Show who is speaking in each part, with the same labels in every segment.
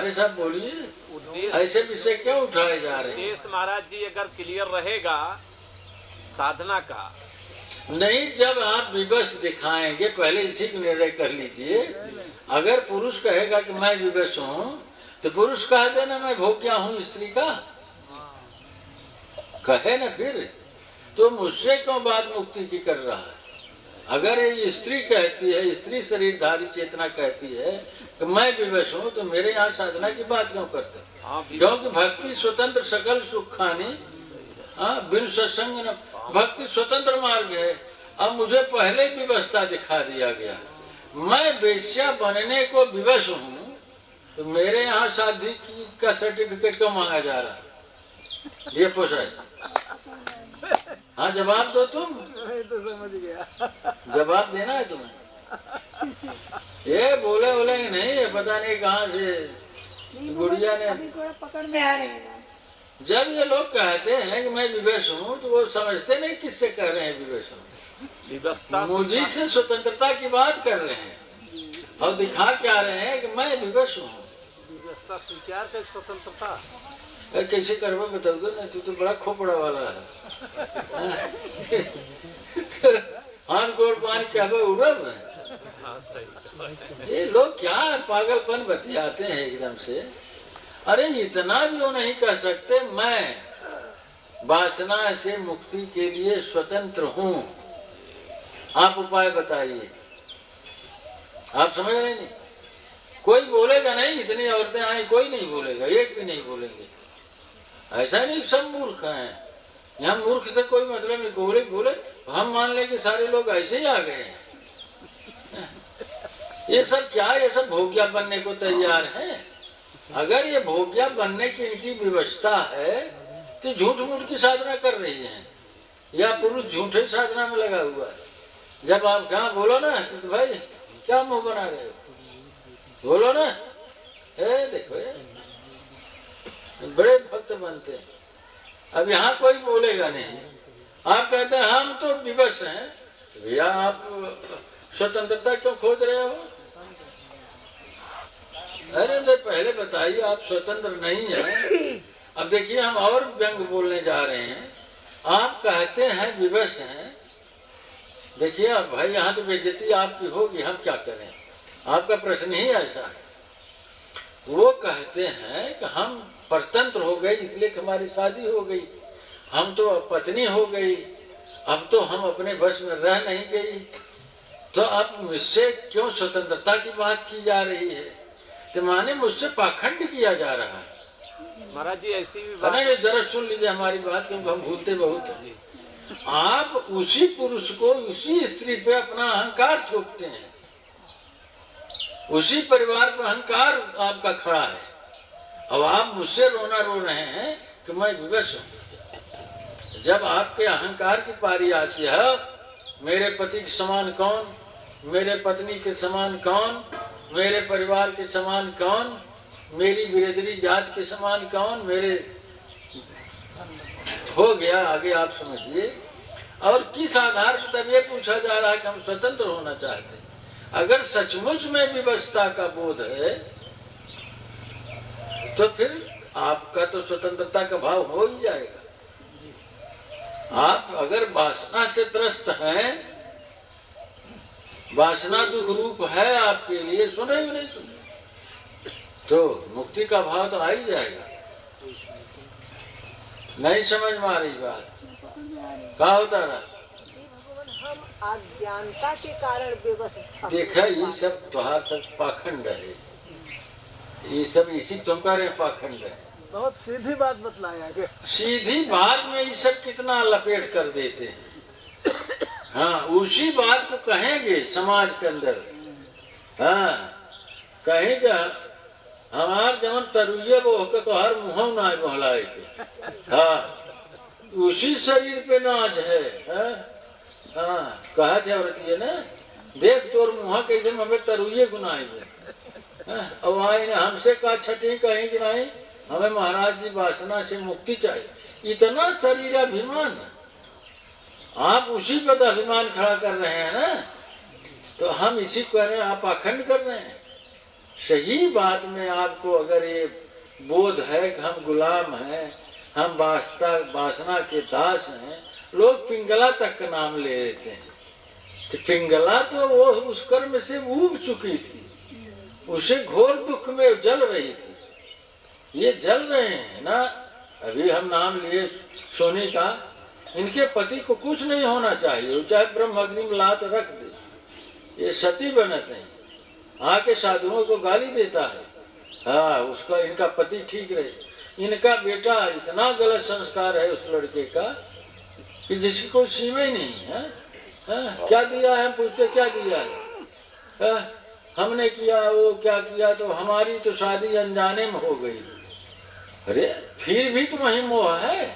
Speaker 1: हमारे साथ बोलिए, ऐसे विषय क्यों उठाए जा रहे हैं?
Speaker 2: उद्देश्य महाराज जी अगर क्लियर रहेगा साधना का,
Speaker 1: नहीं, जब आप विवश दिखाएंगे, पहले इसी को निर्णय कर लीजिए। अगर पुरुष कहेगा कि मैं विवश हूँ, तो पुरुष कह देना मैं भोग्या हूँ स्त्री का, कहे ना फिर। तो मुझसे क्यों बात मुक्ति की कर रहा है? अगर ये स्त्री कहती है, स्त्री शरीरधारी चेतना कहती है कि मैं विवश हूँ, तो मेरे यहाँ साधना की बात क्यों करते? क्योंकि भक्ति स्वतंत्र सकल सुख खानी, बिन सत्संग न। भक्ति स्वतंत्र मार्ग है। अब मुझे पहले विवशता दिखा दिया गया, मैं वेश्या बनने को विवश हूँ, तो मेरे यहाँ शादी का सर्टिफिकेट क्यों मांगा जा रहा है? ये पोसाए। हाँ, जवाब दो तुम।
Speaker 3: तो समझ गया।
Speaker 1: जवाब देना है तुम्हें। ये बोले नहीं है, पता नहीं कहाँ से गुड़िया ने।
Speaker 4: अभी थोड़ा पकड़ में आ रहे हैं।
Speaker 1: जब ये लोग कहते हैं कि मैं विवश हूँ, तो वो समझते नहीं किससे कह रहे हैं विवश हूँ।
Speaker 2: विवशता
Speaker 1: मुझे से स्वतंत्रता की बात कर रहे हैं और दिखा क्या रहे हैं कि मैं विवश हूँ।
Speaker 2: विवशता स्वीकार कर स्वतंत्रता
Speaker 1: कैसे करवा बताओ ना, तू तो बड़ा खोपड़ा वाला है। हाथ गोड़ पानी क्या उड़ब है। ये लोग क्या पागलपन बतियाते हैं एकदम से। अरे इतना भी वो नहीं कह सकते मैं वासना से मुक्ति के लिए स्वतंत्र हूँ। आप उपाय बताइए। आप समझ रहे नहीं? कोई बोलेगा नहीं, इतनी औरतें आई कोई नहीं बोलेगा, एक भी नहीं बोलेंगे। ऐसा नहीं सब मूर्ख हैं। यहाँ मूर्ख से कोई मतलब नहीं, बोले बोले हम मान ले कि सारे लोग ऐसे ही आ गए हैं। ये सब क्या, ये सब भोग्या बनने को तैयार हैं। अगर ये भोग्या बनने की इनकी व्यवस्था है, तो झूठ मूठ की साधना कर रही है, या पुरुष झूठे साधना में लगा हुआ है। जब आप कहाँ बोलो ना तो भाई क्या मुंह बना रहे हो, बोलो ना। देखो बड़े भक्त बनते हैं। अब यहाँ कोई बोलेगा नहीं। आप कहते हैं हम तो विवश हैं, भैया आप स्वतंत्रता क्यों खोज रहे हो? अरे तो पहले बताइए आप स्वतंत्र नहीं है। अब देखिए हम और व्यंग बोलने जा रहे हैं। आप कहते हैं विवश हैं। देखिए अब भाई यहाँ तो बेइज्जती आपकी होगी, हम क्या करें? आपका प्रश्न ही ऐसा है। वो कहते हैं कि हम परतंत्र हो गए इसलिए कि हमारी शादी हो गई, हम तो पत्नी हो गई, अब तो हम अपने वश में रह नहीं गई, तो अब मुझसे क्यों स्वतंत्रता की बात की जा रही है? तो माने मुझसे पाखंड किया जा रहा है।
Speaker 2: महाराज जी ऐसी भी बात
Speaker 1: है। जरा सुन लीजिए हमारी बात, क्योंकि हम भूलते बहुत हैं। आप उसी पुरुष को उसी स्त्री पे अपना अहंकार थोपते हैं, उसी परिवार पर अहंकार आपका खड़ा है। अब आप मुझसे रोना रो रहे हैं कि मैं विवश हूँ। जब आपके अहंकार की पारी आती है, मेरे पति के समान कौन, मेरे पत्नी के समान कौन, मेरे परिवार के समान कौन, मेरी बिरादरी जात के समान कौन, मेरे हो गया आगे आप समझिए। और किस आधार पर तब ये पूछा जा रहा है कि हम स्वतंत्र होना चाहते हैं? अगर सचमुच में विवशता का बोध है, तो फिर आपका तो स्वतंत्रता का भाव हो ही जाएगा। आप अगर वासना से त्रस्त हैं, वासना दुख रूप है आपके लिए, सुने ही नहीं सुने, तो मुक्ति का भाव तो आ ही जाएगा। नहीं समझ में आ रही बात? क्या होता रहा?
Speaker 4: हम अज्ञानता के कारण व्यवस्था।
Speaker 1: देखा ये सब तुहार तक पाखंड है, ये सब इसी तुम कह रहे पाखंड है।
Speaker 3: बहुत सीधी बात बतलाया गया।
Speaker 1: सीधी बात में ये सब कितना लपेट कर देते हैं। हाँ, उसी बात को कहेंगे समाज के अंदर। हाँ, कहेंगे हमार जमन तरुए वो होकर तो हर मुँह ना मोहलाए के। हाँ, उसी शरीर पे नाज है। हाँ, कहा थे औरत ये ना, देख तोर मुँह कैसे हमें तरुए गुनाए। अब आए ने हमसे कहा छठी कहीं कि नहीं, हमें महाराज जी वासना से मुक्ति चाहिए। इतना शरीराभिमान, आप उसी पर अभिमान खड़ा कर रहे हैं ना, तो हम इसी को कह रहे हैं आप पाखंड कर रहे हैं। सही बात में आपको अगर ये बोध है कि हम गुलाम हैं, हम वासना के दास हैं, लोग पिंगला तक का नाम ले लेते हैं। तो पिंगला तो वो उस कर्म से ऊब चुकी थी, उसे घोर दुख में जल रही थी। ये जल रहे हैं ना, अभी हम नाम लिए सोने का, इनके पति को कुछ नहीं होना चाहिए, चाहे ब्रह्म अग्नि में लात रख दे। ये सती बनते हैं, आके साधुओं को गाली देता है। हाँ, उसका इनका पति ठीक रहे। इनका बेटा इतना गलत संस्कार है उस लड़के का कि जिसकी कोई सीमा ही नहीं है। हाँ, क्या दिया है, हम पूछते क्या दिया है? हाँ, हमने किया, वो क्या किया, तो हमारी तो शादी अनजाने में हो गई। अरे फिर भी तुम वही मोह है,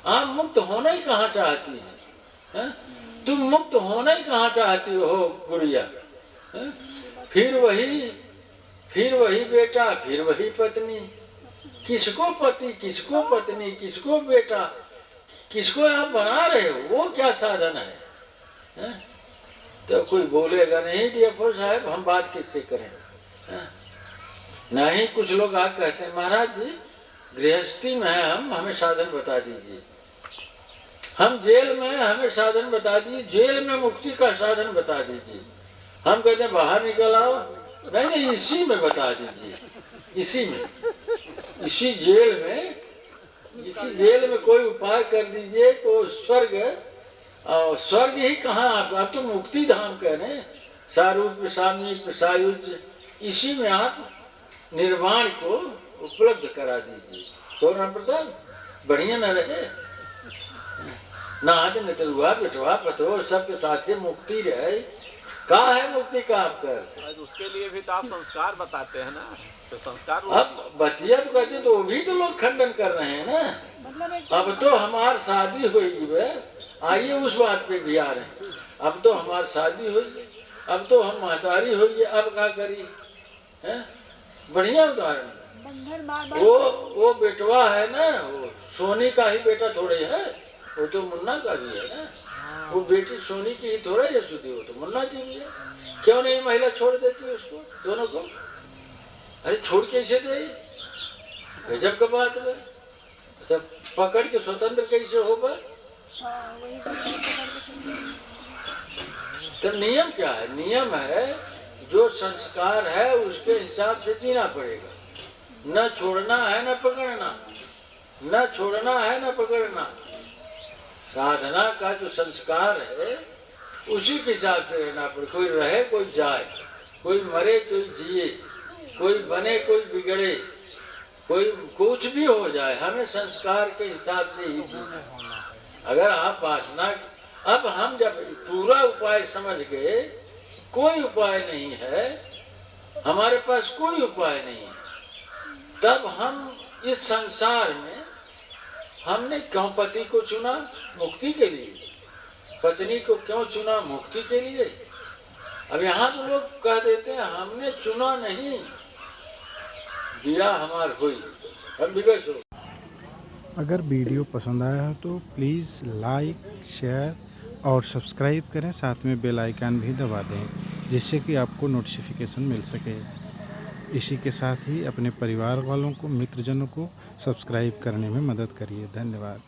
Speaker 1: आप मुक्त होना ही कहाँ चाहती है? हाँ? तुम मुक्त होना ही कहाँ चाहती हो गुड़िया? हाँ? फिर वही बेटा, फिर वही पत्नी। किसको पति, किसको पत्नी, किसको बेटा, किसको आप बना रहे हो? वो क्या साधन है? हाँ? तो कोई बोलेगा नहीं डीएफओ साहब, हम बात किससे करें? हाँ? नहीं, कुछ लोग आप कहते हैं महाराज जी गृहस्थी में है हम, हमें साधन बता दीजिए। हम जेल में हैं, हमें साधन बता दीजिए, जेल में मुक्ति का साधन बता दीजिए। हम कहते हैं बाहर निकल आओ, नहीं, इसी में बता दीजिए, इसी में, इसी जेल में कोई उपाय कर दीजिए। को स्वर्ग, और स्वर्ग ही कहाँ, आप तो मुक्ति धाम कह रहे हैं, सारूप सामयिक सायुज, इसी में आप निर्वाण को उपलब्ध करा दीजिए। तो राम प्रताप बढ़िया न रहे, नाद नतरुआ बेटवा पतो सबके साथ ही मुक्ति रहे। कहा है मुक्ति का आपका अर्थ?
Speaker 2: उसके लिए भी तो आप संस्कार बताते हैं ना, तो संस्कार
Speaker 1: अब बतिया तो कहते तो वो भी तो लोग खंडन कर रहे हैं ना। अब तो हमार शादी होगी, वे आइए उस बात पे भी आ रहे हैं। अब तो हमारी शादी होगी, अब तो हम महतारी होगी, अब क्या करी है? बढ़िया उदाहरण। वो बेटवा है ना, वो सोनी का ही बेटा थोड़े है, वो तो मुन्ना का भी है ना। वो बेटी सोनी की ही थोड़ा यशोदी, हो तो मुन्ना की भी है। क्यों नहीं महिला छोड़ देती उसको, दोनों को? अरे छोड़ कैसे दे, गजब का बात है। अच्छा, पकड़ के स्वतंत्र कैसे होगा? तो नियम क्या है? नियम है जो संस्कार है उसके हिसाब से जीना पड़ेगा। न छोड़ना है न पकड़ना, न छोड़ना है न पकड़ना। साधना का जो संस्कार है उसी के हिसाब से रहना पड़े। कोई रहे कोई जाए, कोई मरे कोई जिए, कोई बने कोई बिगड़े, कोई कुछ भी हो जाए, हमें संस्कार के हिसाब से ही जीना। अगर आप वासना, अब हम जब पूरा उपाय समझ गए, कोई उपाय नहीं है हमारे पास, कोई उपाय नहीं है, तब हम इस संसार में हमने क्यों पति को चुना? मुक्ति के लिए। पत्नी को क्यों चुना? मुक्ति के लिए। अब यहाँ तो लोग कह देते हैं हमने चुना नहीं, दिया हमार हुई, हम विवश हो।
Speaker 5: अगर वीडियो पसंद आया हो तो प्लीज़ लाइक, शेयर और सब्सक्राइब करें, साथ में बेल आइकन भी दबा दें जिससे कि आपको नोटिफिकेशन मिल सके। इसी के साथ ही अपने परिवार वालों को, मित्रजनों को सब्सक्राइब करने में मदद करिए। धन्यवाद।